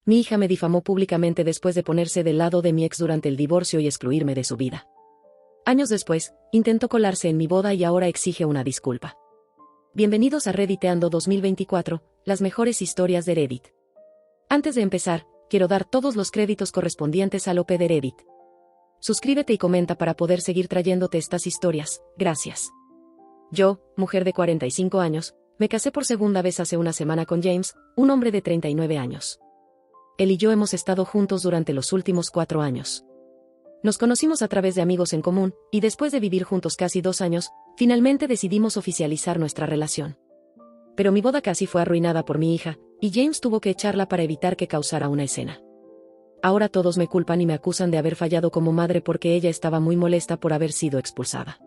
Mi hija me difamó públicamente después de ponerse del lado de mi ex durante el divorcio y excluirme de su vida. Años después, intentó colarse en mi boda y ahora exige una disculpa. Bienvenidos a Redditeando 2024, las mejores historias de Reddit. Antes de empezar, quiero dar todos los créditos correspondientes a Lope de Reddit. Suscríbete y comenta para poder seguir trayéndote estas historias, gracias. Yo, mujer de 45 años, me casé por segunda vez hace una semana con James, un hombre de 39 años. Él y yo hemos estado juntos durante los últimos 4 años. Nos conocimos a través de amigos en común, y después de vivir juntos casi 2 años, finalmente decidimos oficializar nuestra relación. Pero mi boda casi fue arruinada por mi hija, y James tuvo que echarla para evitar que causara una escena. Ahora todos me culpan y me acusan de haber fallado como madre porque ella estaba muy molesta por haber sido expulsada.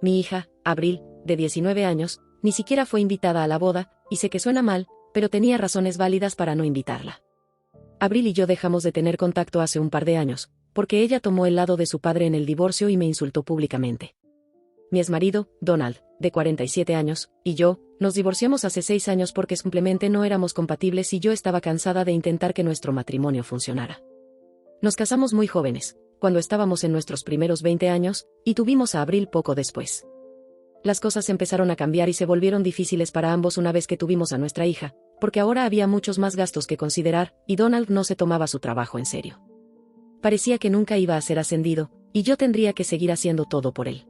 Mi hija, Abril, de 19 años, ni siquiera fue invitada a la boda, y sé que suena mal, pero tenía razones válidas para no invitarla. Abril y yo dejamos de tener contacto hace un par de años, porque ella tomó el lado de su padre en el divorcio y me insultó públicamente. Mi exmarido, Donald, de 47 años, y yo, nos divorciamos hace 6 años porque simplemente no éramos compatibles y yo estaba cansada de intentar que nuestro matrimonio funcionara. Nos casamos muy jóvenes, cuando estábamos en nuestros primeros 20 años, y tuvimos a Abril poco después. Las cosas empezaron a cambiar y se volvieron difíciles para ambos una vez que tuvimos a nuestra hija, porque ahora había muchos más gastos que considerar, y Donald no se tomaba su trabajo en serio. Parecía que nunca iba a ser ascendido, y yo tendría que seguir haciendo todo por él.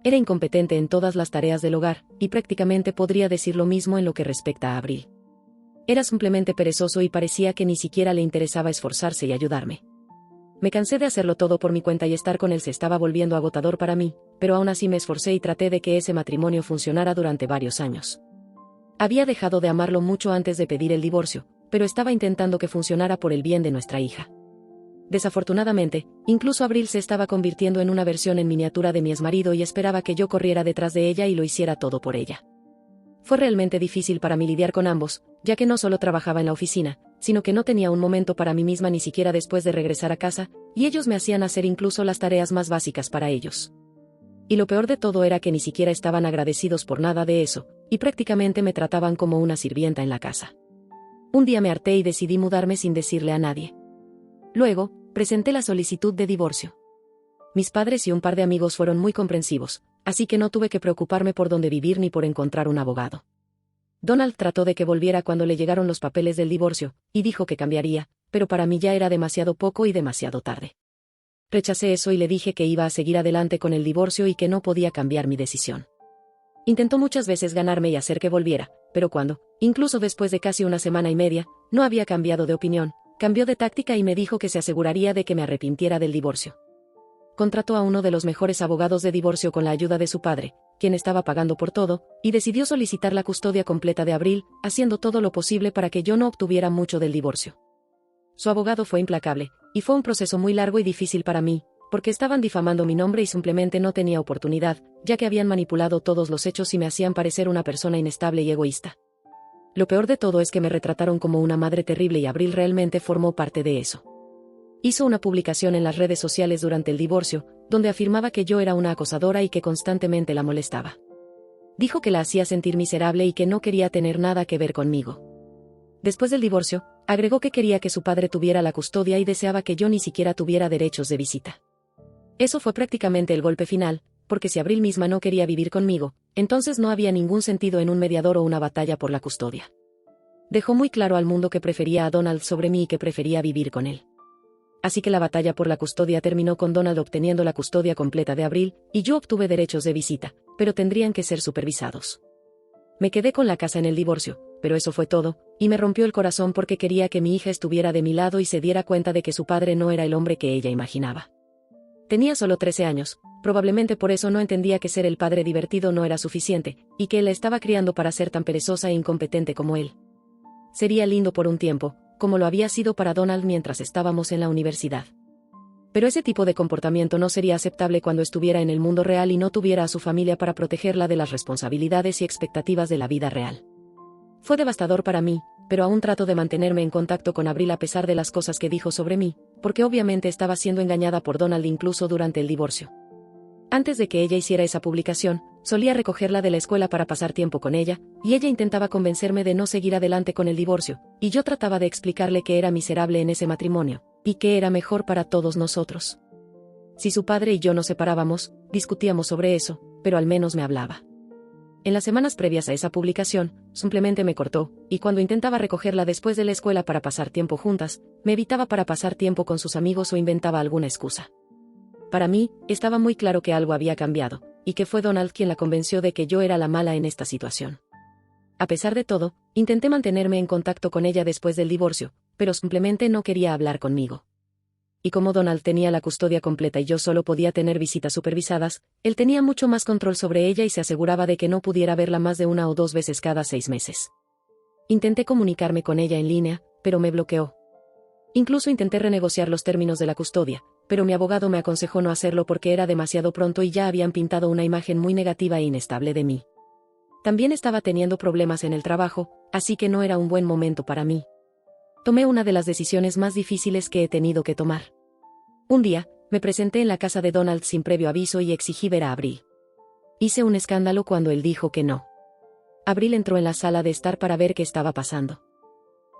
Era incompetente en todas las tareas del hogar, y prácticamente podría decir lo mismo en lo que respecta a Abril. Era simplemente perezoso y parecía que ni siquiera le interesaba esforzarse y ayudarme. Me cansé de hacerlo todo por mi cuenta y estar con él se estaba volviendo agotador para mí, pero aún así me esforcé y traté de que ese matrimonio funcionara durante varios años. Había dejado de amarlo mucho antes de pedir el divorcio, pero estaba intentando que funcionara por el bien de nuestra hija. Desafortunadamente, incluso Abril se estaba convirtiendo en una versión en miniatura de mi exmarido y esperaba que yo corriera detrás de ella y lo hiciera todo por ella. Fue realmente difícil para mí lidiar con ambos, ya que no solo trabajaba en la oficina, sino que no tenía un momento para mí misma ni siquiera después de regresar a casa, y ellos me hacían hacer incluso las tareas más básicas para ellos. Y lo peor de todo era que ni siquiera estaban agradecidos por nada de eso, y prácticamente me trataban como una sirvienta en la casa. Un día me harté y decidí mudarme sin decirle a nadie. Luego, presenté la solicitud de divorcio. Mis padres y un par de amigos fueron muy comprensivos, así que no tuve que preocuparme por dónde vivir ni por encontrar un abogado. Donald trató de que volviera cuando le llegaron los papeles del divorcio, y dijo que cambiaría, pero para mí ya era demasiado poco y demasiado tarde. Rechacé eso y le dije que iba a seguir adelante con el divorcio y que no podía cambiar mi decisión. Intentó muchas veces ganarme y hacer que volviera, pero cuando, incluso después de casi una semana y media, no había cambiado de opinión, cambió de táctica y me dijo que se aseguraría de que me arrepintiera del divorcio. Contrató a uno de los mejores abogados de divorcio con la ayuda de su padre, quien estaba pagando por todo, y decidió solicitar la custodia completa de Abril, haciendo todo lo posible para que yo no obtuviera mucho del divorcio. Su abogado fue implacable, y fue un proceso muy largo y difícil para mí, porque estaban difamando mi nombre y simplemente no tenía oportunidad, ya que habían manipulado todos los hechos y me hacían parecer una persona inestable y egoísta. Lo peor de todo es que me retrataron como una madre terrible y Abril realmente formó parte de eso. Hizo una publicación en las redes sociales durante el divorcio, donde afirmaba que yo era una acosadora y que constantemente la molestaba. Dijo que la hacía sentir miserable y que no quería tener nada que ver conmigo. Después del divorcio, agregó que quería que su padre tuviera la custodia y deseaba que yo ni siquiera tuviera derechos de visita. Eso fue prácticamente el golpe final, porque si Abril misma no quería vivir conmigo, entonces no había ningún sentido en un mediador o una batalla por la custodia. Dejó muy claro al mundo que prefería a Donald sobre mí y que prefería vivir con él. Así que la batalla por la custodia terminó con Donald obteniendo la custodia completa de Abril, y yo obtuve derechos de visita, pero tendrían que ser supervisados. Me quedé con la casa en el divorcio, pero eso fue todo, y me rompió el corazón porque quería que mi hija estuviera de mi lado y se diera cuenta de que su padre no era el hombre que ella imaginaba. Tenía solo 13 años, probablemente por eso no entendía que ser el padre divertido no era suficiente, y que él la estaba criando para ser tan perezosa e incompetente como él. Sería lindo por un tiempo, como lo había sido para Donald mientras estábamos en la universidad. Pero ese tipo de comportamiento no sería aceptable cuando estuviera en el mundo real y no tuviera a su familia para protegerla de las responsabilidades y expectativas de la vida real. Fue devastador para mí, pero aún trato de mantenerme en contacto con Abril a pesar de las cosas que dijo sobre mí, porque obviamente estaba siendo engañada por Donald incluso durante el divorcio. Antes de que ella hiciera esa publicación, Solía recogerla de la escuela para pasar tiempo con ella, y ella intentaba convencerme de no seguir adelante con el divorcio, y yo trataba de explicarle que era miserable en ese matrimonio, y que era mejor para todos nosotros. Si su padre y yo nos separábamos, discutíamos sobre eso, pero al menos me hablaba. En las semanas previas a esa publicación, simplemente me cortó, y cuando intentaba recogerla después de la escuela para pasar tiempo juntas, me evitaba para pasar tiempo con sus amigos o inventaba alguna excusa. Para mí, estaba muy claro que algo había cambiado, y que fue Donald quien la convenció de que yo era la mala en esta situación. A pesar de todo, intenté mantenerme en contacto con ella después del divorcio, pero simplemente no quería hablar conmigo. Y como Donald tenía la custodia completa y yo solo podía tener visitas supervisadas, él tenía mucho más control sobre ella y se aseguraba de que no pudiera verla más de 1 o 2 veces cada 6 meses. Intenté comunicarme con ella en línea, pero me bloqueó. Incluso intenté renegociar los términos de la custodia, pero mi abogado me aconsejó no hacerlo porque era demasiado pronto y ya habían pintado una imagen muy negativa e inestable de mí. También estaba teniendo problemas en el trabajo, así que no era un buen momento para mí. Tomé una de las decisiones más difíciles que he tenido que tomar. Un día, me presenté en la casa de Donald sin previo aviso y exigí ver a Abril. Hice un escándalo cuando él dijo que no. Abril entró en la sala de estar para ver qué estaba pasando.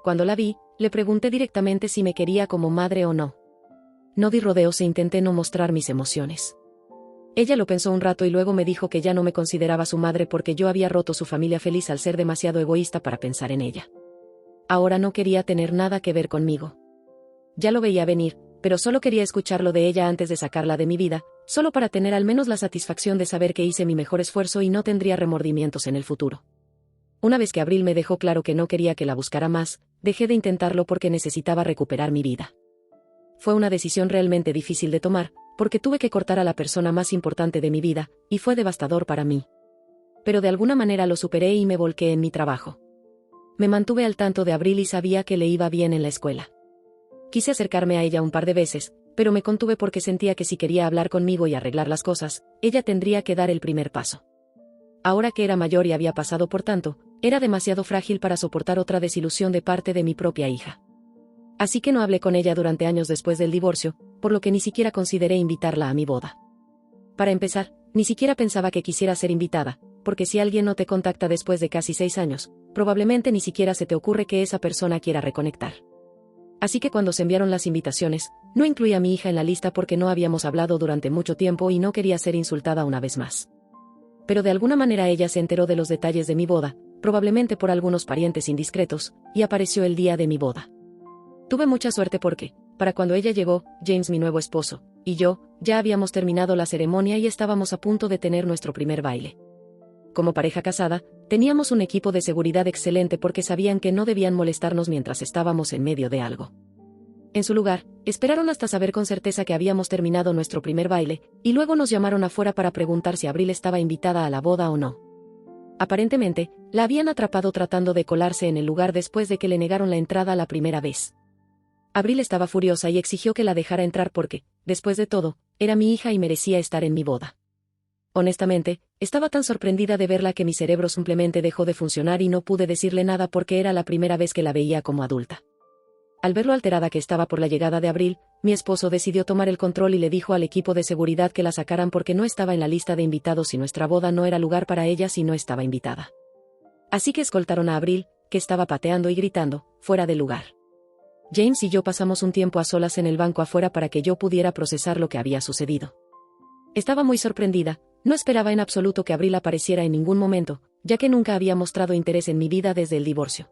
Cuando la vi, le pregunté directamente si me quería como madre o no. No di rodeos e intenté no mostrar mis emociones. Ella lo pensó un rato y luego me dijo que ya no me consideraba su madre porque yo había roto su familia feliz al ser demasiado egoísta para pensar en ella. Ahora no quería tener nada que ver conmigo. Ya lo veía venir, pero solo quería escucharlo de ella antes de sacarla de mi vida, solo para tener al menos la satisfacción de saber que hice mi mejor esfuerzo y no tendría remordimientos en el futuro. Una vez que Abril me dejó claro que no quería que la buscara más, dejé de intentarlo porque necesitaba recuperar mi vida. Fue una decisión realmente difícil de tomar, porque tuve que cortar a la persona más importante de mi vida, y fue devastador para mí. Pero de alguna manera lo superé y me volqué en mi trabajo. Me mantuve al tanto de Abril y sabía que le iba bien en la escuela. Quise acercarme a ella un par de veces, pero me contuve porque sentía que si quería hablar conmigo y arreglar las cosas, ella tendría que dar el primer paso. Ahora que era mayor y había pasado por tanto, era demasiado frágil para soportar otra desilusión de parte de mi propia hija. Así que no hablé con ella durante años después del divorcio, por lo que ni siquiera consideré invitarla a mi boda. Para empezar, ni siquiera pensaba que quisiera ser invitada, porque si alguien no te contacta después de casi 6 años, probablemente ni siquiera se te ocurre que esa persona quiera reconectar. Así que cuando se enviaron las invitaciones, no incluí a mi hija en la lista porque no habíamos hablado durante mucho tiempo y no quería ser insultada una vez más. Pero de alguna manera ella se enteró de los detalles de mi boda, probablemente por algunos parientes indiscretos, y apareció el día de mi boda. Tuve mucha suerte porque, para cuando ella llegó, James, mi nuevo esposo, y yo, ya habíamos terminado la ceremonia y estábamos a punto de tener nuestro primer baile. Como pareja casada, teníamos un equipo de seguridad excelente porque sabían que no debían molestarnos mientras estábamos en medio de algo. En su lugar, esperaron hasta saber con certeza que habíamos terminado nuestro primer baile, y luego nos llamaron afuera para preguntar si Abril estaba invitada a la boda o no. Aparentemente, la habían atrapado tratando de colarse en el lugar después de que le negaron la entrada la primera vez. Abril estaba furiosa y exigió que la dejara entrar porque, después de todo, era mi hija y merecía estar en mi boda. Honestamente, estaba tan sorprendida de verla que mi cerebro simplemente dejó de funcionar y no pude decirle nada porque era la primera vez que la veía como adulta. Al ver lo alterada que estaba por la llegada de Abril, mi esposo decidió tomar el control y le dijo al equipo de seguridad que la sacaran porque no estaba en la lista de invitados y nuestra boda no era lugar para ella si no estaba invitada. Así que escoltaron a Abril, que estaba pateando y gritando, fuera del lugar. James y yo pasamos un tiempo a solas en el banco afuera para que yo pudiera procesar lo que había sucedido. Estaba muy sorprendida, no esperaba en absoluto que Abril apareciera en ningún momento, ya que nunca había mostrado interés en mi vida desde el divorcio.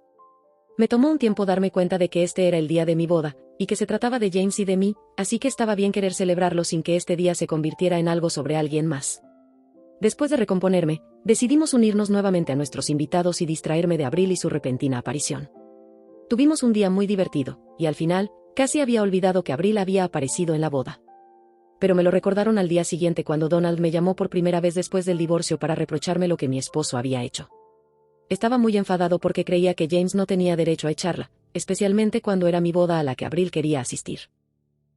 Me tomó un tiempo darme cuenta de que este era el día de mi boda, y que se trataba de James y de mí, así que estaba bien querer celebrarlo sin que este día se convirtiera en algo sobre alguien más. Después de recomponerme, decidimos unirnos nuevamente a nuestros invitados y distraerme de Abril y su repentina aparición. Tuvimos un día muy divertido, y al final, casi había olvidado que Abril había aparecido en la boda. Pero me lo recordaron al día siguiente cuando Donald me llamó por primera vez después del divorcio para reprocharme lo que mi esposo había hecho. Estaba muy enfadado porque creía que James no tenía derecho a echarla, especialmente cuando era mi boda a la que Abril quería asistir.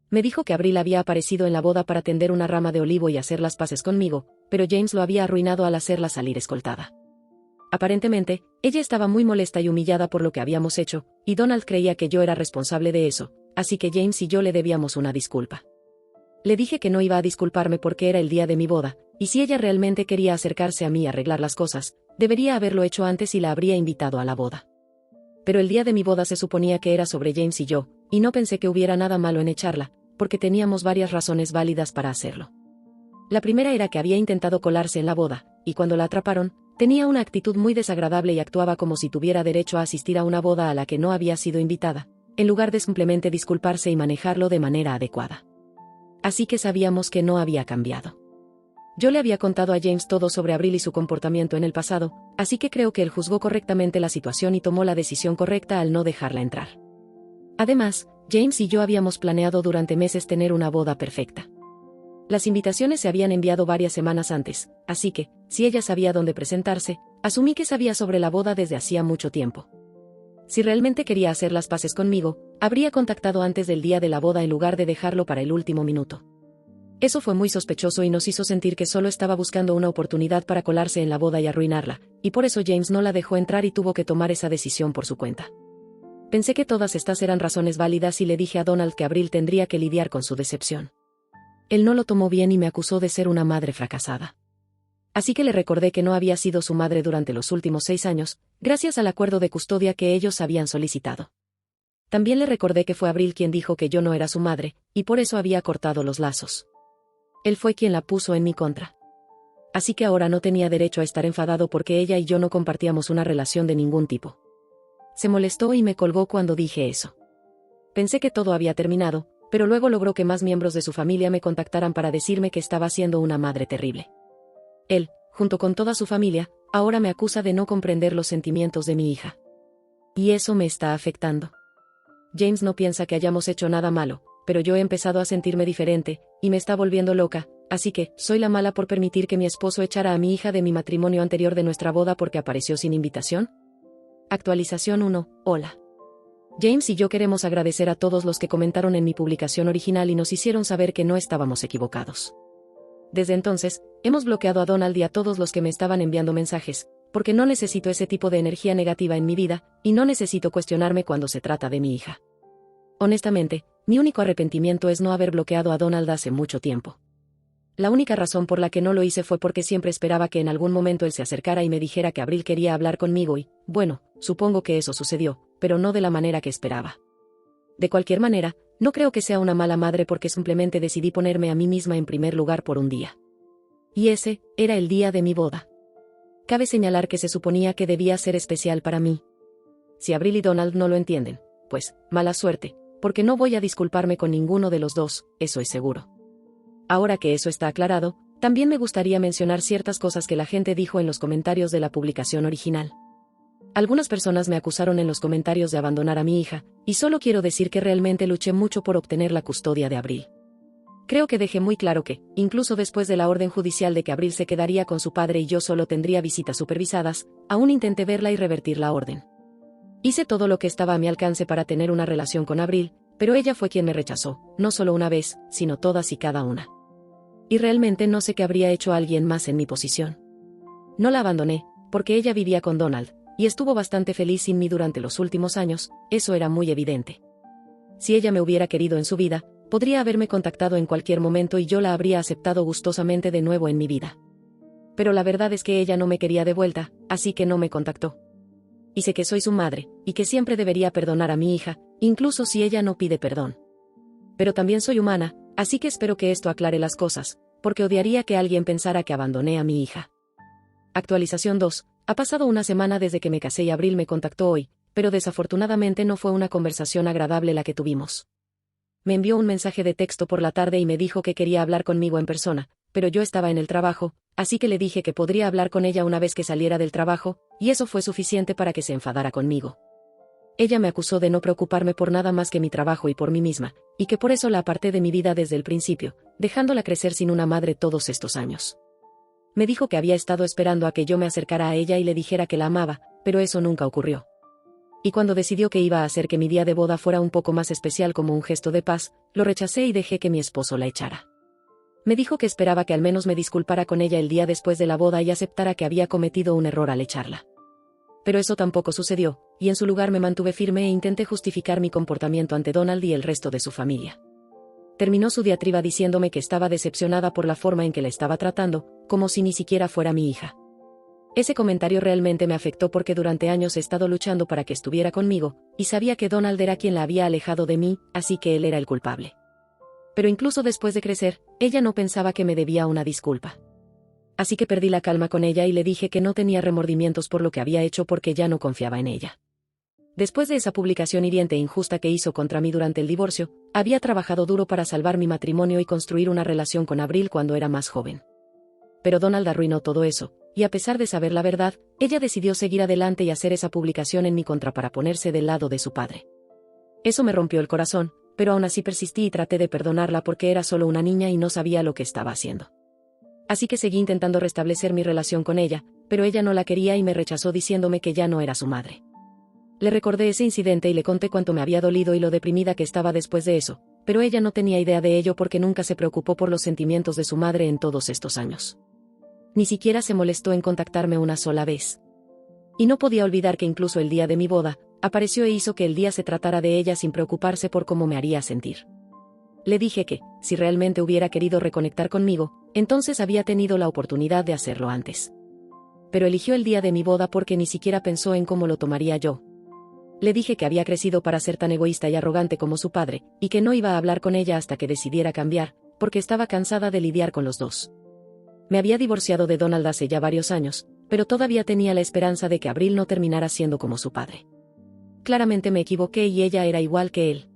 Me dijo que Abril había aparecido en la boda para tender una rama de olivo y hacer las paces conmigo, pero James lo había arruinado al hacerla salir escoltada. Aparentemente, ella estaba muy molesta y humillada por lo que habíamos hecho, y Donald creía que yo era responsable de eso, así que James y yo le debíamos una disculpa. Le dije que no iba a disculparme porque era el día de mi boda, y si ella realmente quería acercarse a mí y arreglar las cosas, debería haberlo hecho antes y la habría invitado a la boda. Pero el día de mi boda se suponía que era sobre James y yo, y no pensé que hubiera nada malo en echarla, porque teníamos varias razones válidas para hacerlo. La primera era que había intentado colarse en la boda, y cuando la atraparon, tenía una actitud muy desagradable y actuaba como si tuviera derecho a asistir a una boda a la que no había sido invitada, en lugar de simplemente disculparse y manejarlo de manera adecuada. Así que sabíamos que no había cambiado. Yo le había contado a James todo sobre Abril y su comportamiento en el pasado, así que creo que él juzgó correctamente la situación y tomó la decisión correcta al no dejarla entrar. Además, James y yo habíamos planeado durante meses tener una boda perfecta. Las invitaciones se habían enviado varias semanas antes, así que, si ella sabía dónde presentarse, asumí que sabía sobre la boda desde hacía mucho tiempo. Si realmente quería hacer las paces conmigo, habría contactado antes del día de la boda en lugar de dejarlo para el último minuto. Eso fue muy sospechoso y nos hizo sentir que solo estaba buscando una oportunidad para colarse en la boda y arruinarla, y por eso James no la dejó entrar y tuvo que tomar esa decisión por su cuenta. Pensé que todas estas eran razones válidas y le dije a Donald que Abril tendría que lidiar con su decepción. Él no lo tomó bien y me acusó de ser una madre fracasada. Así que le recordé que no había sido su madre durante los últimos 6 años, gracias al acuerdo de custodia que ellos habían solicitado. También le recordé que fue Abril quien dijo que yo no era su madre, y por eso había cortado los lazos. Él fue quien la puso en mi contra. Así que ahora no tenía derecho a estar enfadado porque ella y yo no compartíamos una relación de ningún tipo. Se molestó y me colgó cuando dije eso. Pensé que todo había terminado, pero luego logró que más miembros de su familia me contactaran para decirme que estaba siendo una madre terrible. Él, junto con toda su familia, ahora me acusa de no comprender los sentimientos de mi hija. Y eso me está afectando. James no piensa que hayamos hecho nada malo, pero yo he empezado a sentirme diferente, y me está volviendo loca, así que, ¿soy la mala por permitir que mi esposo echara a mi hija de mi matrimonio anterior de nuestra boda porque apareció sin invitación? Actualización 1. Hola. James y yo queremos agradecer a todos los que comentaron en mi publicación original y nos hicieron saber que no estábamos equivocados. Desde entonces, hemos bloqueado a Donald y a todos los que me estaban enviando mensajes, porque no necesito ese tipo de energía negativa en mi vida, y no necesito cuestionarme cuando se trata de mi hija. Honestamente, mi único arrepentimiento es no haber bloqueado a Donald hace mucho tiempo. La única razón por la que no lo hice fue porque siempre esperaba que en algún momento él se acercara y me dijera que Abril quería hablar conmigo y, bueno, supongo que eso sucedió, pero no de la manera que esperaba. De cualquier manera, no creo que sea una mala madre porque simplemente decidí ponerme a mí misma en primer lugar por un día. Y ese era el día de mi boda. Cabe señalar que se suponía que debía ser especial para mí. Si Abril y Donald no lo entienden, pues, mala suerte, porque no voy a disculparme con ninguno de los dos, eso es seguro. Ahora que eso está aclarado, también me gustaría mencionar ciertas cosas que la gente dijo en los comentarios de la publicación original. Algunas personas me acusaron en los comentarios de abandonar a mi hija, y solo quiero decir que realmente luché mucho por obtener la custodia de Abril. Creo que dejé muy claro que, incluso después de la orden judicial de que Abril se quedaría con su padre y yo solo tendría visitas supervisadas, aún intenté verla y revertir la orden. Hice todo lo que estaba a mi alcance para tener una relación con Abril, pero ella fue quien me rechazó, no solo una vez, sino todas y cada una. Y realmente no sé qué habría hecho alguien más en mi posición. No la abandoné, porque ella vivía con Donald, y estuvo bastante feliz sin mí durante los últimos años, eso era muy evidente. Si ella me hubiera querido en su vida, podría haberme contactado en cualquier momento y yo la habría aceptado gustosamente de nuevo en mi vida. Pero la verdad es que ella no me quería de vuelta, así que no me contactó. Y sé que soy su madre, y que siempre debería perdonar a mi hija, incluso si ella no pide perdón. Pero también soy humana, así que espero que esto aclare las cosas, porque odiaría que alguien pensara que abandoné a mi hija. Actualización 2. Ha pasado una semana desde que me casé y Abril me contactó hoy, pero desafortunadamente no fue una conversación agradable la que tuvimos. Me envió un mensaje de texto por la tarde y me dijo que quería hablar conmigo en persona, pero yo estaba en el trabajo, así que le dije que podría hablar con ella una vez que saliera del trabajo, y eso fue suficiente para que se enfadara conmigo. Ella me acusó de no preocuparme por nada más que mi trabajo y por mí misma, y que por eso la aparté de mi vida desde el principio, dejándola crecer sin una madre todos estos años. Me dijo que había estado esperando a que yo me acercara a ella y le dijera que la amaba, pero eso nunca ocurrió. Y cuando decidió que iba a hacer que mi día de boda fuera un poco más especial como un gesto de paz, lo rechacé y dejé que mi esposo la echara. Me dijo que esperaba que al menos me disculpara con ella el día después de la boda y aceptara que había cometido un error al echarla. Pero eso tampoco sucedió, y en su lugar me mantuve firme e intenté justificar mi comportamiento ante Donald y el resto de su familia. terminó su diatriba diciéndome que estaba decepcionada por la forma en que la estaba tratando, como si ni siquiera fuera mi hija. Ese comentario realmente me afectó porque durante años he estado luchando para que estuviera conmigo, y sabía que Donald era quien la había alejado de mí, así que él era el culpable. Pero incluso después de crecer, ella no pensaba que me debía una disculpa. Así que perdí la calma con ella y le dije que no tenía remordimientos por lo que había hecho porque ya no confiaba en ella. Después de esa publicación hiriente e injusta que hizo contra mí durante el divorcio, había trabajado duro para salvar mi matrimonio y construir una relación con Abril cuando era más joven. Pero Donald arruinó todo eso, y a pesar de saber la verdad, ella decidió seguir adelante y hacer esa publicación en mi contra para ponerse del lado de su padre. Eso me rompió el corazón, pero aún así persistí y traté de perdonarla porque era solo una niña y no sabía lo que estaba haciendo. Así que seguí intentando restablecer mi relación con ella, pero ella no la quería y me rechazó diciéndome que ya no era su madre. Le recordé ese incidente y le conté cuánto me había dolido y lo deprimida que estaba después de eso, pero ella no tenía idea de ello porque nunca se preocupó por los sentimientos de su madre en todos estos años. Ni siquiera se molestó en contactarme una sola vez. Y no podía olvidar que incluso el día de mi boda, apareció e hizo que el día se tratara de ella sin preocuparse por cómo me haría sentir. Le dije que, si realmente hubiera querido reconectar conmigo, entonces había tenido la oportunidad de hacerlo antes. Pero eligió el día de mi boda porque ni siquiera pensó en cómo lo tomaría yo. Le dije que había crecido para ser tan egoísta y arrogante como su padre, y que no iba a hablar con ella hasta que decidiera cambiar, porque estaba cansada de lidiar con los dos. Me había divorciado de Donald hace ya varios años, pero todavía tenía la esperanza de que Abril no terminara siendo como su padre. Claramente me equivoqué y ella era igual que él.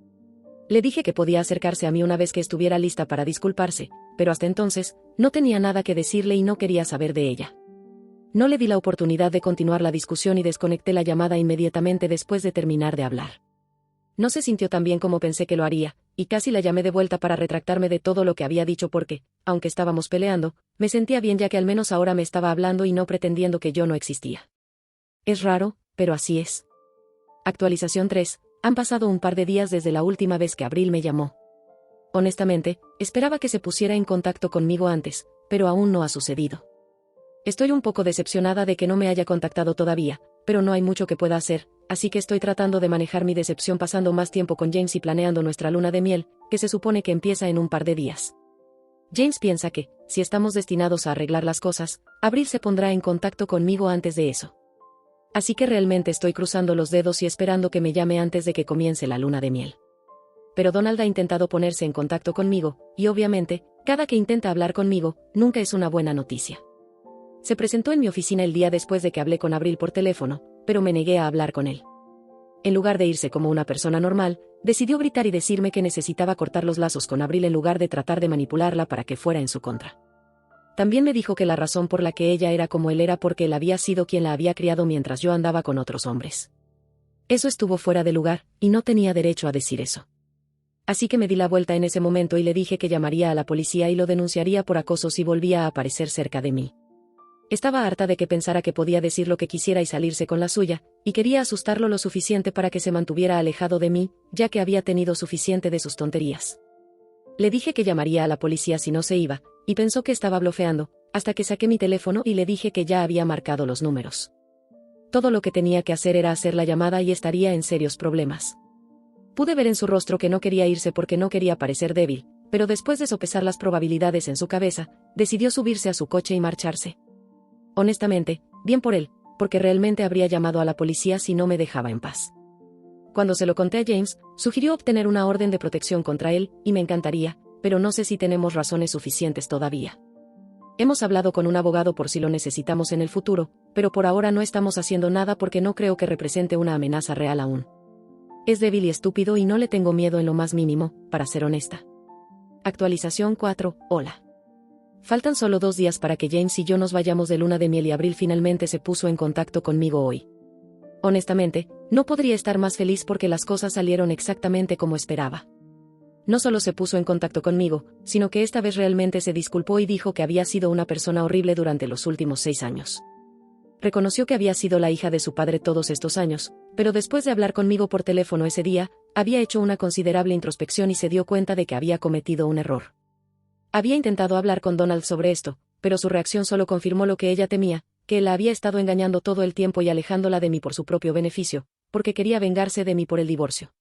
Le dije que podía acercarse a mí una vez que estuviera lista para disculparse, pero hasta entonces, no tenía nada que decirle y no quería saber de ella. No le di la oportunidad de continuar la discusión y desconecté la llamada inmediatamente después de terminar de hablar. No se sintió tan bien como pensé que lo haría, y casi la llamé de vuelta para retractarme de todo lo que había dicho porque, aunque estábamos peleando, me sentía bien ya que al menos ahora me estaba hablando y no pretendiendo que yo no existía. Es raro, pero así es. Actualización 3. Han pasado un par de días desde la última vez que Abril me llamó. Honestamente, esperaba que se pusiera en contacto conmigo antes, pero aún no ha sucedido. Estoy un poco decepcionada de que no me haya contactado todavía, pero no hay mucho que pueda hacer, así que estoy tratando de manejar mi decepción pasando más tiempo con James y planeando nuestra luna de miel, que se supone que empieza en un par de días. James piensa que, si estamos destinados a arreglar las cosas, Abril se pondrá en contacto conmigo antes de eso. Así que realmente estoy cruzando los dedos y esperando que me llame antes de que comience la luna de miel. Pero Donald ha intentado ponerse en contacto conmigo, y obviamente, cada que intenta hablar conmigo, nunca es una buena noticia. Se presentó en mi oficina el día después de que hablé con Abril por teléfono, pero me negué a hablar con él. En lugar de irse como una persona normal, decidió gritar y decirme que necesitaba cortar los lazos con Abril en lugar de tratar de manipularla para que fuera en su contra. También me dijo que la razón por la que ella era como él era porque él había sido quien la había criado mientras yo andaba con otros hombres. Eso estuvo fuera de lugar, y no tenía derecho a decir eso. Así que me di la vuelta en ese momento y le dije que llamaría a la policía y lo denunciaría por acoso si volvía a aparecer cerca de mí. Estaba harta de que pensara que podía decir lo que quisiera y salirse con la suya, y quería asustarlo lo suficiente para que se mantuviera alejado de mí, ya que había tenido suficiente de sus tonterías. Le dije que llamaría a la policía si no se iba, y pensó que estaba blofeando, hasta que saqué mi teléfono y le dije que ya había marcado los números. Todo lo que tenía que hacer era hacer la llamada y estaría en serios problemas. Pude ver en su rostro que no quería irse porque no quería parecer débil, pero después de sopesar las probabilidades en su cabeza, decidió subirse a su coche y marcharse. Honestamente, bien por él, porque realmente habría llamado a la policía si no me dejaba en paz. Cuando se lo conté a James, sugirió obtener una orden de protección contra él, y me encantaría, pero no sé si tenemos razones suficientes todavía. Hemos hablado con un abogado por si lo necesitamos en el futuro, pero por ahora no estamos haciendo nada porque no creo que represente una amenaza real aún. Es débil y estúpido y no le tengo miedo en lo más mínimo, para ser honesta. Actualización 4. Hola. Faltan solo 2 días para que James y yo nos vayamos de luna de miel y Abril finalmente se puso en contacto conmigo hoy. Honestamente, no podría estar más feliz porque las cosas salieron exactamente como esperaba. No solo se puso en contacto conmigo, sino que esta vez realmente se disculpó y dijo que había sido una persona horrible durante los últimos 6 años. Reconoció que había sido la hija de su padre todos estos años, pero después de hablar conmigo por teléfono ese día, había hecho una considerable introspección y se dio cuenta de que había cometido un error. Había intentado hablar con Donald sobre esto, pero su reacción solo confirmó lo que ella temía, que él la había estado engañando todo el tiempo y alejándola de mí por su propio beneficio, porque quería vengarse de mí por el divorcio.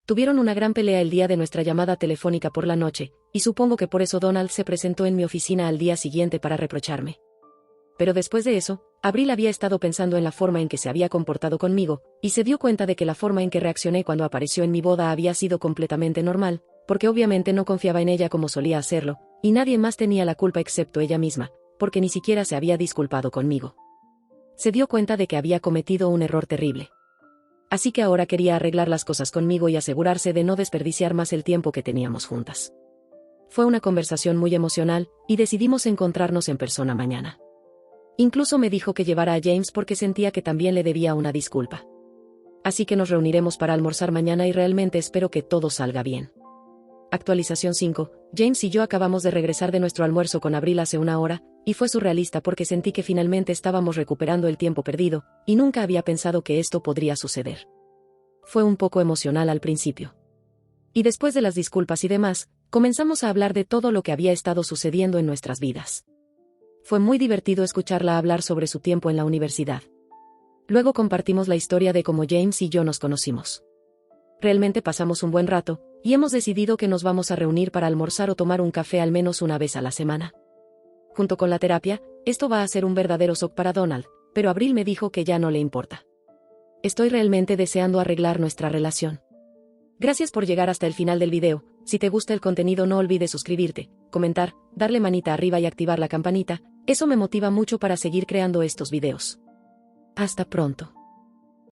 Tuvieron una gran pelea el día de nuestra llamada telefónica por la noche, y supongo que por eso Donald se presentó en mi oficina al día siguiente para reprocharme. Pero después de eso, Abril había estado pensando en la forma en que se había comportado conmigo, y se dio cuenta de que la forma en que reaccioné cuando apareció en mi boda había sido completamente normal, porque obviamente no confiaba en ella como solía hacerlo, y nadie más tenía la culpa excepto ella misma, porque ni siquiera se había disculpado conmigo. Se dio cuenta de que había cometido un error terrible. Así que ahora quería arreglar las cosas conmigo y asegurarse de no desperdiciar más el tiempo que teníamos juntas. Fue una conversación muy emocional, y decidimos encontrarnos en persona mañana. Incluso me dijo que llevara a James porque sentía que también le debía una disculpa. Así que nos reuniremos para almorzar mañana y realmente espero que todo salga bien. Actualización 5. James y yo acabamos de regresar de nuestro almuerzo con Abril hace una hora, y fue surrealista porque sentí que finalmente estábamos recuperando el tiempo perdido, y nunca había pensado que esto podría suceder. Fue un poco emocional al principio. Y después de las disculpas y demás, comenzamos a hablar de todo lo que había estado sucediendo en nuestras vidas. Fue muy divertido escucharla hablar sobre su tiempo en la universidad. Luego compartimos la historia de cómo James y yo nos conocimos. Realmente pasamos un buen rato, y hemos decidido que nos vamos a reunir para almorzar o tomar un café al menos una vez a la semana. Junto con la terapia, esto va a ser un verdadero shock para Donald, pero Abril me dijo que ya no le importa. Estoy realmente deseando arreglar nuestra relación. Gracias por llegar hasta el final del video. Si te gusta el contenido no olvides suscribirte, comentar, darle manita arriba y activar la campanita, eso me motiva mucho para seguir creando estos videos. Hasta pronto.